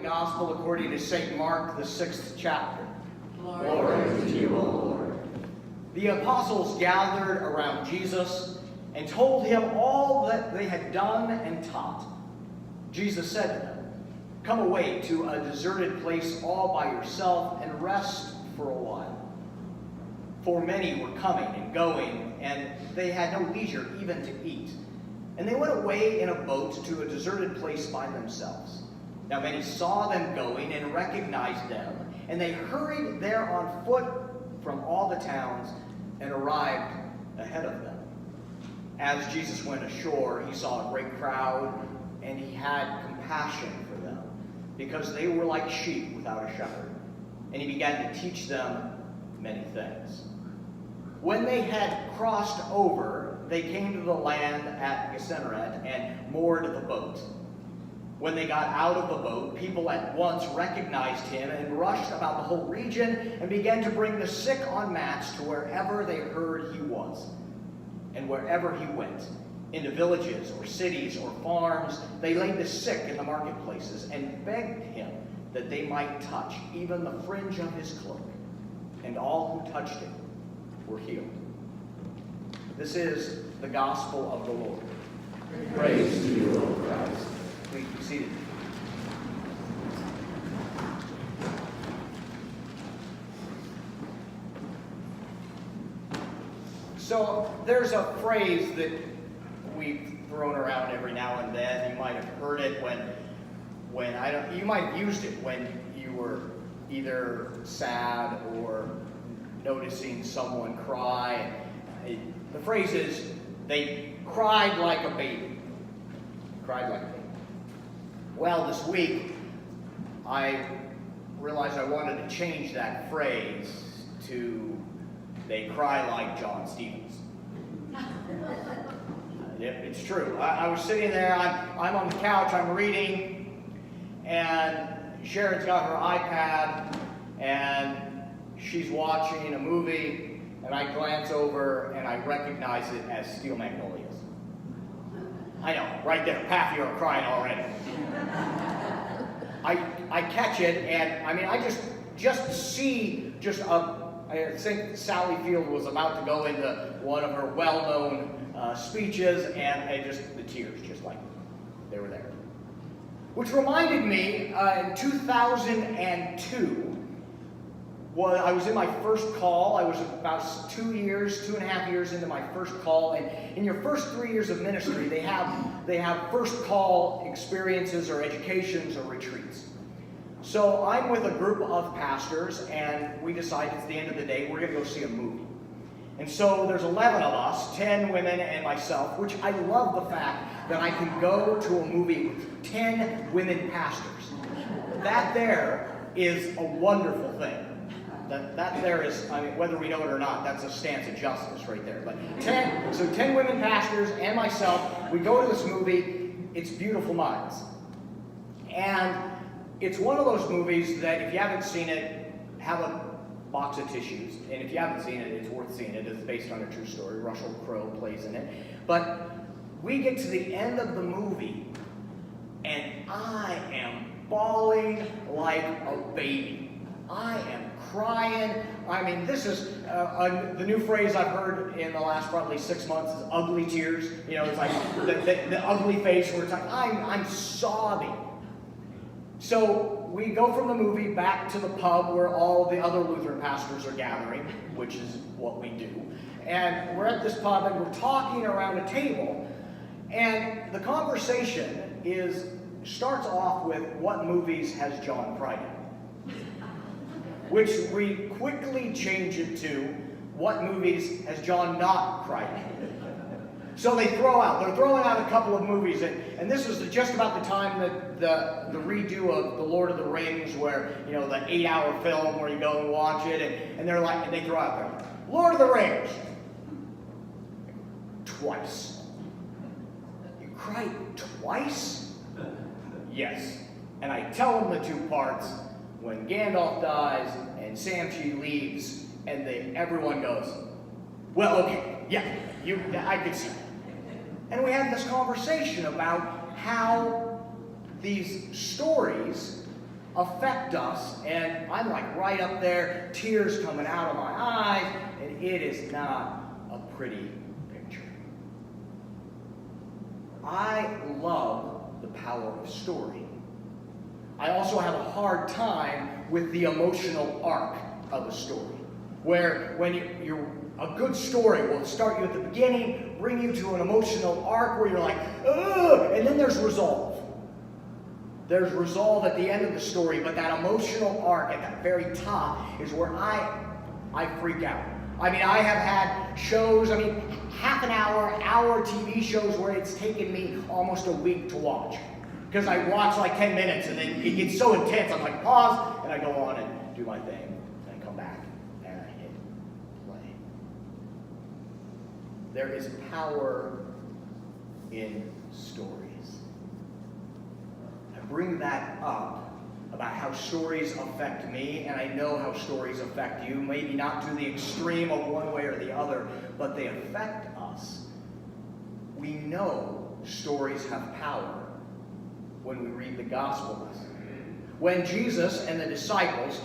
Gospel according to St. Mark, the 6th chapter. Glory to you, O Lord. The apostles gathered around Jesus and told him all that they had done and taught. Jesus said to them, "Come away to a deserted place all by yourself and rest for a while." For many were coming and going, and they had no leisure even to eat. And they went away in a boat to a deserted place by themselves. Now many saw them going and recognized them, and they hurried there on foot from all the towns and arrived ahead of them. As Jesus went ashore, he saw a great crowd, and he had compassion for them, because they were like sheep without a shepherd. And he began to teach them many things. When they had crossed over, they came to the land at Gennesaret and moored the boat. When they got out of the boat, people at once recognized him and rushed about the whole region and began to bring the sick on mats to wherever they heard he was. And wherever he went, into villages or cities or farms, they laid the sick in the marketplaces and begged him that they might touch even the fringe of his cloak. And all who touched him were healed. This is the gospel of the Lord. Praise to you, O Christ. Please be seated. So there's a phrase that we've thrown around every now and then. You might have heard it you might have used it when you were either sad or noticing someone cry. The phrase is, they cried like a baby. Cried like a baby. Well, this week, I realized I wanted to change that phrase to, they cry like John Stevens. It's true. I was sitting there, I'm on the couch, I'm reading, and Sharon's got her iPad, and she's watching a movie, and I glance over and I recognize it as Steel Magnolias. I know, right there, half of you are crying already. I catch it, and I mean, I just see I think Sally Field was about to go into one of her well-known speeches, and the tears, just like they were there. Which reminded me, in 2002, I was in my first call. I was about 2.5 years into my first call. And in your first 3 years of ministry, they have first call experiences or educations or retreats. So I'm with a group of pastors, and we decided at the end of the day, we're going to go see a movie. And so there's 11 of us, 10 women and myself, which I love the fact that I can go to a movie with 10 women pastors. That there is a wonderful thing. That there is, I mean, whether we know it or not, that's a stance of justice right there. But 10 women pastors and myself, we go to this movie. It's Beautiful Minds. And it's one of those movies that if you haven't seen it, have a box of tissues. And if you haven't seen it, it's worth seeing it. It's based on a true story. Russell Crowe plays in it. But we get to the end of the movie, and I am bawling like a baby. I am crying. I mean, this is the new phrase I've heard in the last probably 6 months is ugly tears. You know, it's like the ugly face where it's like, I'm sobbing. So we go from the movie back to the pub where all the other Lutheran pastors are gathering, which is what we do. And we're at this pub and we're talking around a table, and the conversation starts off with, what movies has John cried in? Which we quickly change it to, what movies has John not cried in? So they're throwing out a couple of movies, and this was just about the time that the redo of The Lord of the Rings, where, you know, the 8-hour film where you go and watch it, and they're like, and they throw out there, Lord of the Rings, twice. You cried twice? Yes. And I tell them the two parts, when Gandalf dies and Samchi leaves, and everyone goes, well, okay, yeah, I could see that. And we had this conversation about how these stories affect us, and I'm like right up there, tears coming out of my eyes, and it is not a pretty picture. I love the power of story. I also have a hard time with the emotional arc of a story, where when you're a good story will start you at the beginning, bring you to an emotional arc where you're like, ugh, and then there's resolve. There's resolve at the end of the story, but that emotional arc at that very top is where I freak out. I mean, I have had shows, half an hour TV shows where it's taken me almost a week to watch. Because I watch like 10 minutes and then it gets so intense, I'm like, pause, and I go on and do my thing, and I come back and I hit play. There is power in stories. I bring that up about how stories affect me, and I know how stories affect you, maybe not to the extreme of one way or the other, but they affect us. We know stories have power when we read the Gospels. When Jesus and the disciples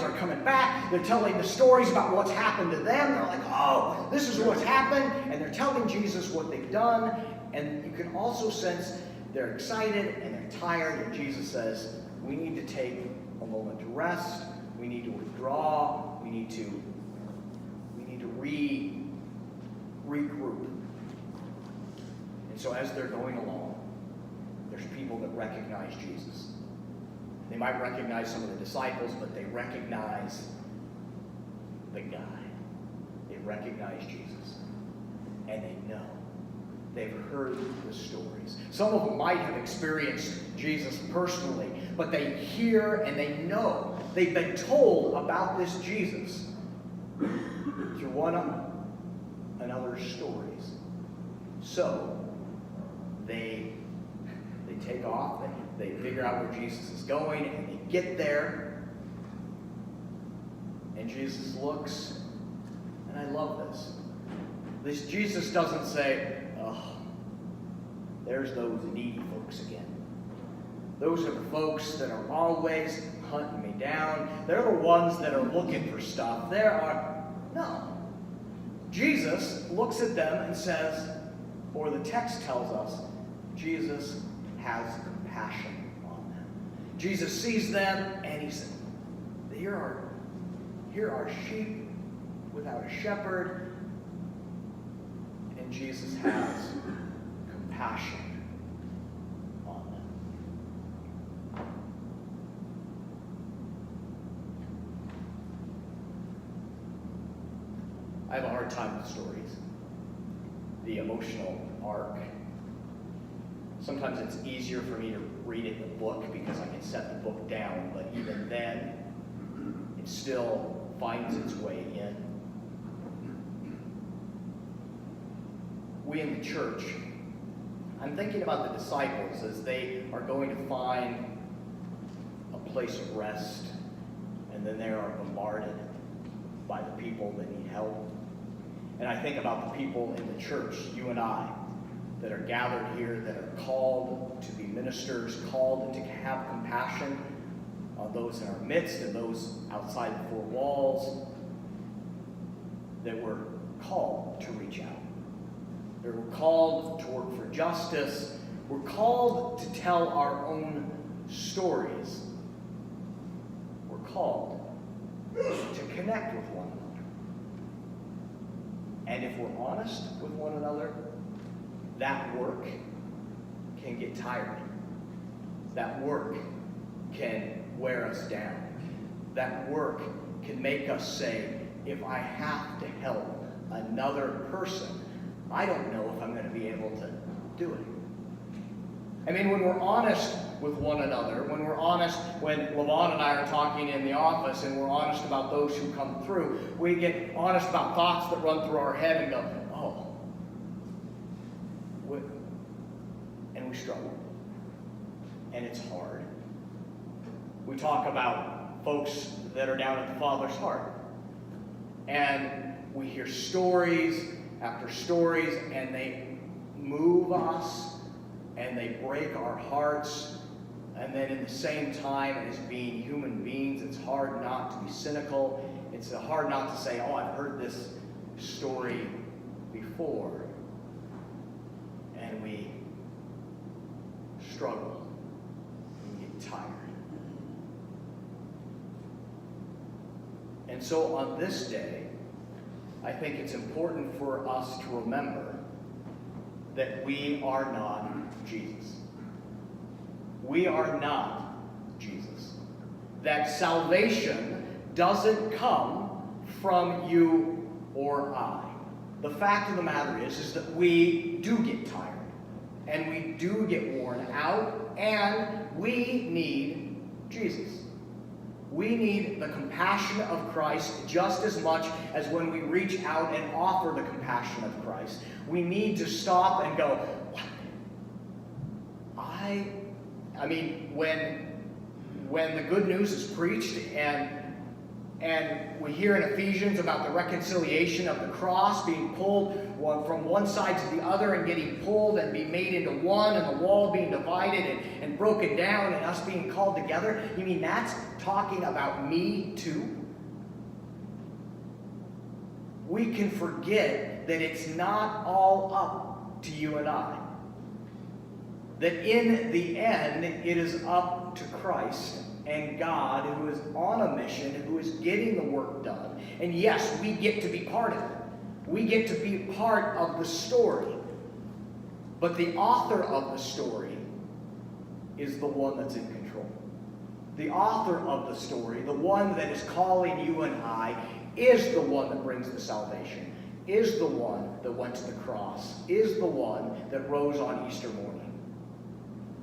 are coming back, they're telling the stories about what's happened to them. They're like, oh, this is what's happened. And they're telling Jesus what they've done. And you can also sense they're excited and they're tired. And Jesus says, we need to take a moment to rest. We need to withdraw. We need to regroup. And so as they're going along, there's people that recognize Jesus. They might recognize some of the disciples, but they recognize the guy. They recognize Jesus. And they know. They've heard the stories. Some of them might have experienced Jesus personally, but they hear and they know. They've been told about this Jesus through one another's stories. So they take off, they figure out where Jesus is going, and they get there, and Jesus looks, and I love this. This Jesus doesn't say, oh, there's those needy folks again. Those are the folks that are always hunting me down. They're the ones that are looking for stuff. No. Jesus looks at them and says, or the text tells us, Jesus has compassion on them. Jesus sees them and he says, here are sheep without a shepherd. And Jesus has compassion on them. I have a hard time with stories. The emotional arc. Sometimes it's easier for me to read it in the book because I can set the book down, but even then, it still finds its way in. We in the church, I'm thinking about the disciples as they are going to find a place of rest, and then they are bombarded by the people that need help. And I think about the people in the church, you and I, that are gathered here, that are called to be ministers, called to have compassion on those in our midst and those outside the four walls, that were called to reach out. That were called to work for justice. We're called to tell our own stories. We're called to connect with one another. And if we're honest with one another, that work can get tiring. That work can wear us down. That work can make us say, if I have to help another person, I don't know if I'm going to be able to do it. I mean, when we're honest with one another, when we're honest, when Lavon and I are talking in the office and we're honest about those who come through, we get honest about thoughts that run through our head and go, oh. And we struggle. And it's hard. We talk about folks that are down at the Father's heart. And we hear stories after stories, and they move us, and they break our hearts, And then in the same time, as being human beings, it's hard not to be cynical. It's hard not to say, oh, I've heard this story before. And we struggle and get tired. And so on this day, I think it's important for us to remember that we are not Jesus. We are not Jesus. That salvation doesn't come from you or I. The fact of the matter is that we do get tired, and we do get worn out, and we need Jesus. We need the compassion of Christ just as much as when we reach out and offer the compassion of Christ. We need to stop and go, what? I mean, when the good news is preached and we hear in Ephesians about the reconciliation of the cross being pulled from one side to the other and getting pulled and being made into one, and the wall being divided and broken down and us being called together, you mean that's talking about me too? We can forget that it's not all up to you and I. That in the end, it is up to Christ and God, who is on a mission, who is getting the work done. And yes, we get to be part of it. We get to be part of the story. But the author of the story is the one that's in control. The author of the story, the one that is calling you and I, is the one that brings the salvation, is the one that went to the cross, is the one that rose on Easter morning.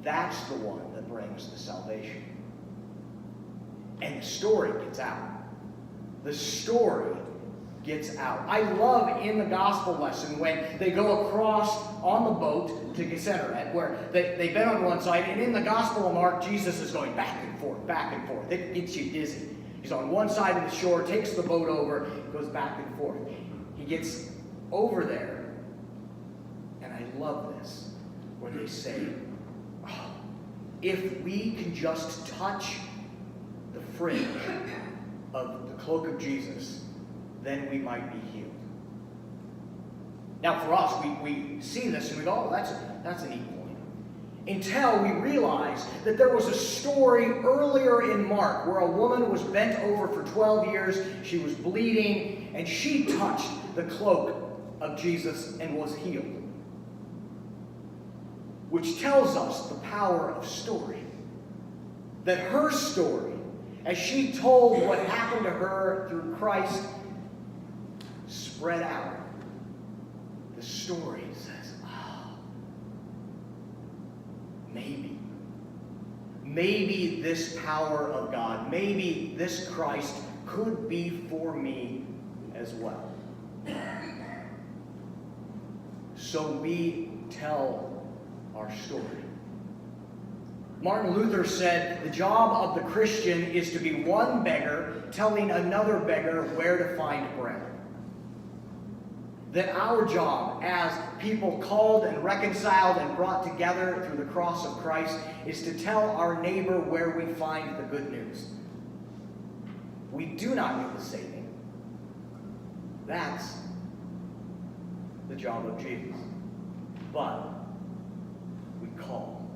That's the one that brings the salvation. And the story gets out. The story gets out. I love in the gospel lesson when they go across on the boat to Gennesaret, where they've been on one side, and in the Gospel of Mark, Jesus is going back and forth, back and forth. It gets you dizzy. He's on one side of the shore, takes the boat over, goes back and forth. He gets over there, and I love this, where they say, oh, if we can just touch the fringe of the cloak of Jesus, then we might be healed. Now for us, we see this and we go, oh, that's a neat point. Until we realize that there was a story earlier in Mark where a woman was bent over for 12 years, she was bleeding, and she touched the cloak of Jesus and was healed. Which tells us the power of story. That her story, as she told what happened to her through Christ, spread out. The story says, oh, maybe this power of God, maybe this Christ could be for me as well. So we tell our story. Martin Luther said, the job of the Christian is to be one beggar telling another beggar where to find bread. That our job as people called and reconciled and brought together through the cross of Christ is to tell our neighbor where we find the good news. We do not need the saving. That's the job of Jesus. But we call.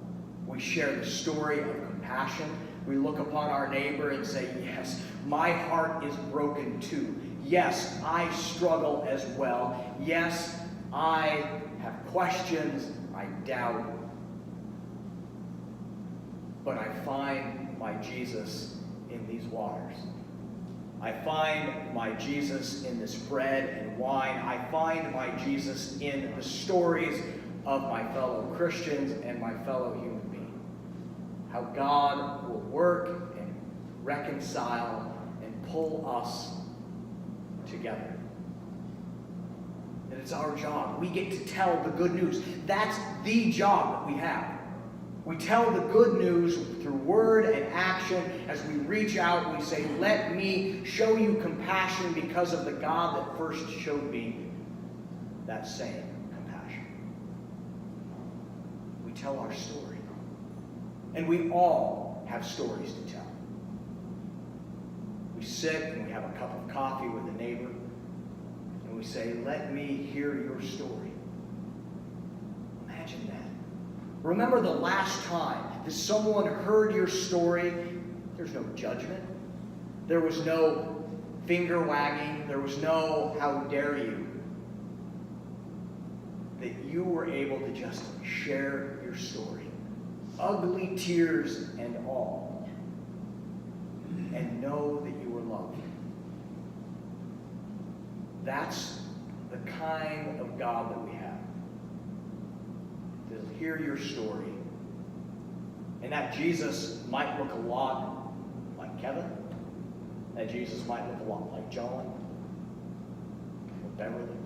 We share the story of compassion. We look upon our neighbor and say, yes, my heart is broken too. Yes, I struggle as well. Yes, I have questions. I doubt. But I find my Jesus in these waters. I find my Jesus in this bread and wine. I find my Jesus in the stories of my fellow Christians and my fellow human beings. How God will work and reconcile and pull us together. And it's our job. We get to tell the good news. That's the job that we have. We tell the good news through word and action. As we reach out, we say, let me show you compassion because of the God that first showed me that same compassion. We tell our story. And we all have stories to tell. We sit and we have a cup of coffee with a neighbor, and we say, let me hear your story. Imagine that. Remember the last time that someone heard your story. There's no judgment. There was no finger wagging. There was no how dare you. That you were able to just share your story. Ugly tears and all. And know that you were loved. That's the kind of God that we have. To hear your story. And that Jesus might look a lot like Kevin. That Jesus might look a lot like John. Or Beverly.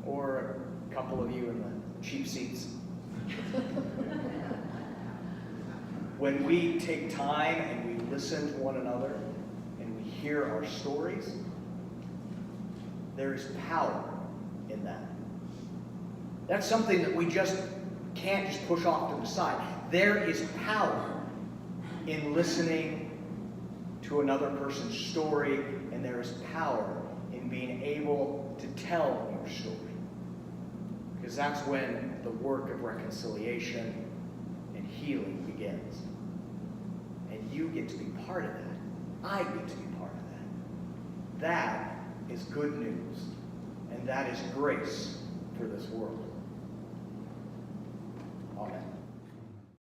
Or a couple of you in the cheap seats. When we take time and we listen to one another and we hear our stories, there is power in that. That's something that we just can't just push off to the side. There is power in listening to another person's story, and there is power in being able to tell your story. Because that's when the work of reconciliation and healing begins. And you get to be part of that. I get to be part of that. That is good news. And that is grace for this world.